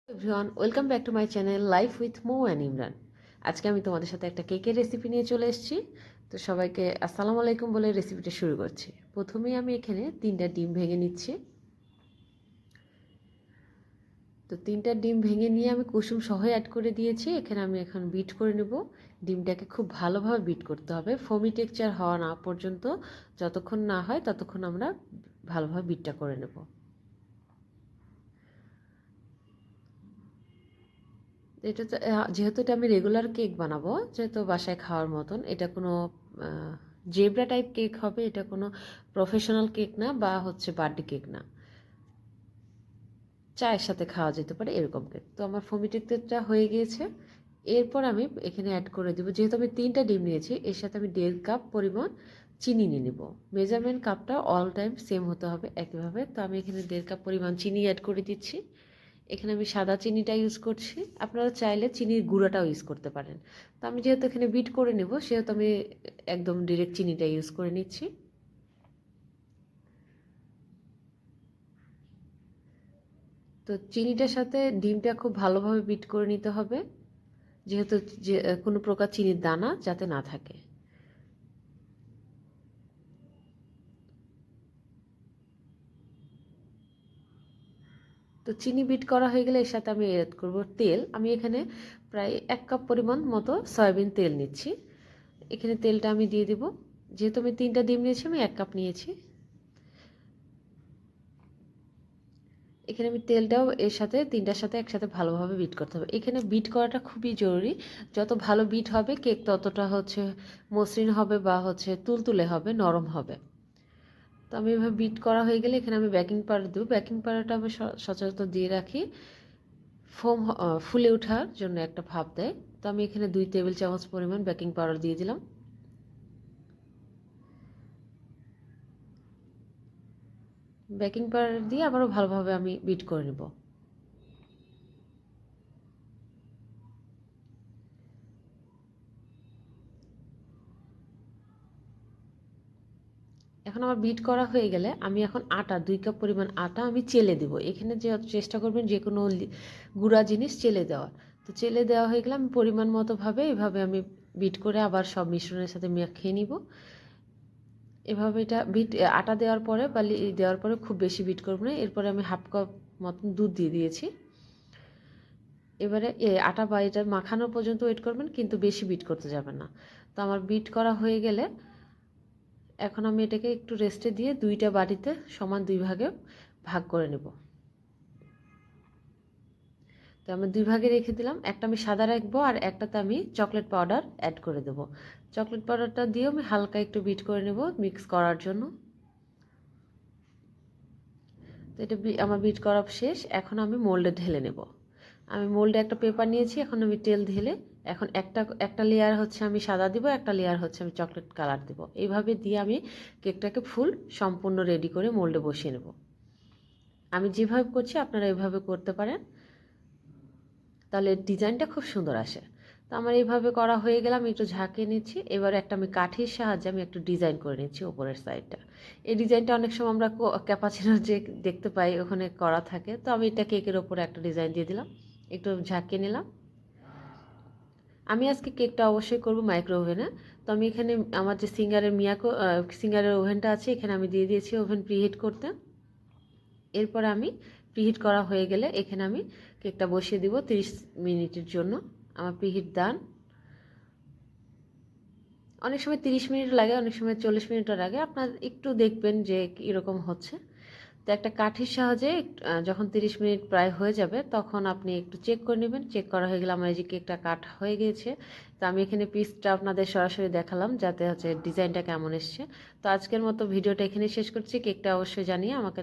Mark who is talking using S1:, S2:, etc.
S1: Everyone, welcome back to my channel life with Mou and Imran. আজকে আমি তোমাদের সাথে একটা কেকের রেসিপি নিয়ে চলে এসেছি। তো সবাইকে আসসালামু আলাইকুম বলে রেসিপিটা শুরু করছি। প্রথমেই আমি এখানে 3টা ডিম ভেঙে নিচ্ছি। তো 3টা ডিম ভেঙে নিয়ে আমি কুসুম সহ অ্যাড করে দিয়েছি। এখানে আমি এখন বিট করে নেব। ডিমটাকে খুব ভালোভাবে বিট করতে হবে, ফোমি টেক্সচার হওয়া না পর্যন্ত। যতক্ষণ না হয় ততক্ষণ আমরা ভালোভাবে বিটটা করে নেব। এটা তো যেহেতু এটা আমি রেগুলার কেক বানাবো, যেহেতু বাসায় খাওয়ার মতন, এটা কোনো জেব্রা টাইপ কেক হবে। এটা কোনো প্রফেশনাল কেক না বা বার্থডে কেক না, চায়ের সাথে খাওয়া যেতে পারে এরকম কেক। তো আমার ফোমি টেক্সচারটা হয়ে গিয়েছে। এরপর আমি এখানে অ্যাড করে দেবো, যেহেতু আমি 3টা ডিম নিয়েছি, এর সাথে আমি 1.5 কাপ পরিমাণ চিনি নিয়ে নেব। মেজারমেন্ট কাপটা অল টাইম সেম হতে হবে একইভাবে। তো আমি এখানে 1.5 কাপ পরিমাণ চিনি অ্যাড করে দিচ্ছি। এখানে আমি সাদা চিনিটা ইউজ করছি, আপনারা চাইলে চিনির গুঁড়াটাও ইউজ করতে পারেন। তো আমি যেহেতু এখানে বিট করে নেব, সেহেতু আমি একদম ডিরেক্ট চিনিটা ইউজ করে নিচ্ছি। তো চিনিটার সাথে ডিমটা খুব ভালোভাবে বিট করে নিতে হবে, যেহেতু যে কোনো প্রকার চিনির দানা যাতে না থাকে। তো চিনি বিট করা হয়ে গেলে এর সাথে আমি অ্যাড করব তেল। আমি এখানে প্রায় 1 কাপ পরিমাণ মতো সয়াবিন তেল নিচ্ছি। এখানে তেলটা আমি দিয়ে দিব। যেহেতু আমি 3টা ডিম নিয়েছি, আমি 1 কাপ নিয়েছি। এখানে আমি তেলটাও এর সাথে 3টার সাথে একসাথে ভালোভাবে বিট করতে হবে। এখানে বিট করাটা খুবই জরুরি। যত ভালো বিট হবে কেক ততটা মসৃণ হবে বা তুলতুলে হবে, নরম হবে। তো আমি এভাবে বিট করা হয়ে গেলে এখানে আমি বেকিং পাউডার দেবো। বেকিং পাউডারটা আমি সচরাচর দিয়ে রাখি ফোম ফুলে ওঠার জন্য, একটা ভাপ দেয়। তো আমি এখানে 2 টেবিল চামচ পরিমাণ বেকিং পাউডার দিয়ে দিলাম। বেকিং পাউডার দিয়ে আবারও ভালোভাবে আমি বিট করে নেব। এখন আমার বিট করা হয়ে গেলে আমি এখন আটা 2 কাপ পরিমাণ আটা আমি চেলে দেব। এখানে যে চেষ্টা করবেন যে কোনো গুঁড়া জিনিস চেলে দেওয়ার। তো চেলে দেওয়া হয়ে গেলে আমি পরিমাণ মতোভাবে এভাবে আমি বিট করে আবার সব মিশ্রণের সাথে মাখিয়ে নিব। এভাবে এটা আটা দেওয়ার পরে বা দেওয়ার পরে খুব বেশি বিট করব না। এরপরে আমি হাফ কাপ মতন দুধ দিয়ে দিয়েছি। এবারে আটা বা এটা মাখানো পর্যন্ত ওয়েট করবেন, কিন্তু বেশি বিট করতে যাবেন না। তো আমার বিট করা হয়ে গেলে এখন আমি এটাকে একটু রেস্টে দিয়ে 2টা বাটিতে সমান 2 ভাগে ভাগ করে নেব। তো আমি 2 ভাগে রেখে দিলাম। একটা আমি সাদা রাখবো আর একটাতে আমি চকলেট পাউডার অ্যাড করে দেবো। চকলেট পাউডারটা দিয়েও আমি হালকা একটু বিট করে নেব মিক্স করার জন্য। তো এটা আমার বিট করা শেষ। এখন আমি মোল্ডে ঢেলে নেব। আমি মোল্ডে একটা পেপার নিয়েছি, এখন আমি তেল ঢেলে এখন একটা একটা লেয়ার আমি সাদা দিব, একটা লেয়ার আমি চকলেট কালার দেব। এইভাবে দিয়ে আমি কেকটাকে ফুল সম্পূর্ণ রেডি করে মোল্ডে বসিয়ে নেব। আমি যেভাবে করছি আপনারা এভাবে করতে পারেন, তাহলে ডিজাইনটা খুব সুন্দর আসে। তো আমার এইভাবে করা হয়ে গেলে আমি একটু ঝাঁকিয়ে নিচ্ছি। এবার একটা আমি কাঠির সাহায্যে আমি একটু ডিজাইন করে নিচ্ছি উপরের সাইডটা। এই ডিজাইনটা অনেক সময় আমরা ক্যাপাচিনো যে দেখতে পাই ওখানে করা থাকে। তো আমি এটা কেকের ওপরে একটা ডিজাইন দিয়ে দিলাম, একটু ঝাঁকিয়ে নিলাম। আমি আজকে কেকটা অবশ্যই করব মাইক্রো ওভেনে। তো আমি এখানে আমার যে সিঙ্গারের ওভেনটা আছে, এখানে আমি দিয়ে দিয়েছি ওভেন প্রিহিট করতে। এরপর আমি প্রিহিট করা হয়ে গেলে এখানে আমি কেকটা বসিয়ে দিব 30 মিনিটের জন্য। আমার প্রিহিট ডান। অনেক সময় 30 মিনিট লাগে, অনেক সময় 40 মিনিটও লাগে। আপনার একটু দেখবেন যে কীরকম হচ্ছে। তো একটা কাঠির সাহায্যে যখন 30 মিনিট প্রায় হয়ে যাবে তখন আপনি একটু চেক করে নেবেন। চেক করা হয়ে গেলে আমার এই যে কেকটা কাট হয়ে গিয়েছে। তো আমি এখানে পিসটা আপনাদের সরাসরি দেখালাম যাতে ডিজাইনটা কেমন এসছে। তো আজকের মতো ভিডিওটা এখানে শেষ করছি। কেকটা অবশ্যই জানিয়ে আমাকে